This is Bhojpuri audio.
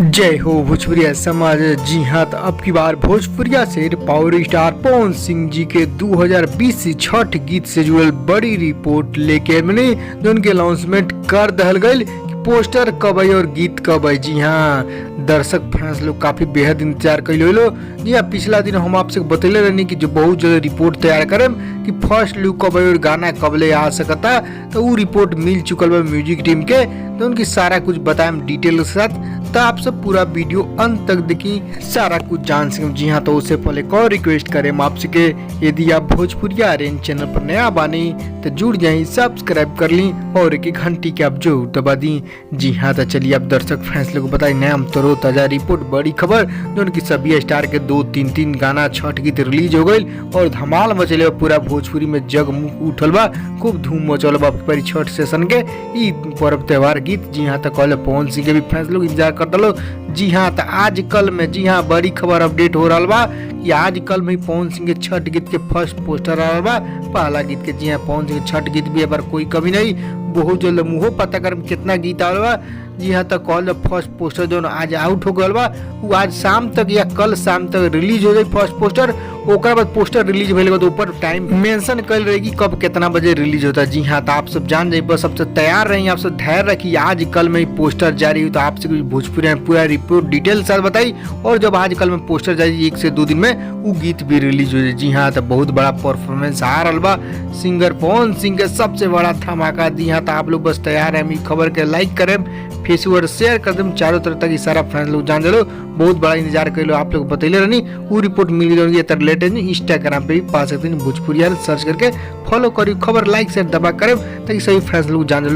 जय हो भोजपुरिया समाज। जी हाँ, तो अब की बार भोजपुरिया से पावर स्टार पवन सिंह जी के 2020 छठ गीत से जुड़ल बड़ी रिपोर्ट लेके मैंने जो उनके अनाउंसमेंट कर दहल गई कि पोस्टर कब आई और गीत कब आई। जी हाँ, दर्शक फैंस लोग काफी बेहद इंतजार कर लो। जी हाँ, पिछला दिन हम आपसे बतैले रहनी कि जो बहुत जल्द रिपोर्ट तैयार करें कि फर्स्ट लुक कब आई और गाना कब ले आ सकता, तो वो रिपोर्ट मिल चुकल बा म्यूजिक टीम के। तो उनकी सारा कुछ बताएं डिटेल के साथ, तो आप सब पूरा वीडियो अंत तक देखी, सारा कुछ जान सकें। जी हाँ, तो उससे पहले कौन रिक्वेस्ट करें आपसे के यदि आप भोजपुरिया आर्यन चैनल पर नया बानी तो जुड़ जाए, सब्सक्राइब कर ली और एक घंटी के आप जरूर दबा दी। जी हाँ, तो चलिए आप दर्शक फैसले को बताए नया तरो ताजा रिपोर्ट बड़ी खबर जो उनकी सभी स्टार के 2-3 गाना छठ गीत रिलीज हो गई और धमाल मचले पूरा भोजपुरी में जग मुख उठल बा, खूब धूम मचल बा छठ सेशन के ई पर्व त्योहार गीत। जी हाँ, तो कल पवन सिंह के भी फैंस लोग इंतजार कर दलो। जी हाँ, तो आज कल में जी हाँ बड़ी खबर अपडेट हो रहा बा कि आज कल में पवन सिंह के छठ गीत के फर्स्ट पोस्टर आ रहा बा, पहला गीत के। जी हाँ, पवन सिंह के छठ गीत भी बार कोई कमी नहीं, बहुत जल्द मुहो पता कर कितना गीत आ रहा बा। जी हाँ, तो कल फर्स्ट पोस्टर जो आज आउट हो गया बा वो आज शाम तक या कल शाम तक रिलीज हो जाए फर्स्ट पोस्टर। ओकर बाद पोस्टर रिलीज भइल तो ऊपर टाइम मेंशन कल रहेगी कब कितना बजे रिलीज होता है। जी हाँ, तो आप सब जान जाइए, बस सबसे तैयार रहिए, आप सब धैर्य रखिए। आज कल में पोस्टर जारी हुई तो आपसे कुछ भोजपुरी में पूरा रिपोर्ट डिटेल साथ बताई, और जब आज कल में पोस्टर जारी 1 से 2 दिन में वो गीत भी रिलीज हो जाए। जी हाँ, तो बहुत बड़ा परफॉर्मेंस आ रहा बा सिंगर पवन सिंह के, सबसे बड़ा धमाका। जी हाँ, तो आप लोग बस तैयार है, खबर के लाइक करें, फेसबुक शेयर कर दें, चारों तरफ तक सारा फैंस लोग जान लो। बहुत बड़ा इंतजार कर लो, आप लोग बतैले रहनी वो रिपोर्ट मिल गई लेटेस्ट इंस्टाग्राम पे भी पा सकते हैं, भोजपुरिया सर्च करके फॉलो करिए, खबर लाइक शेयर दबा करें ताकि सभी फैंस लोग जान लो।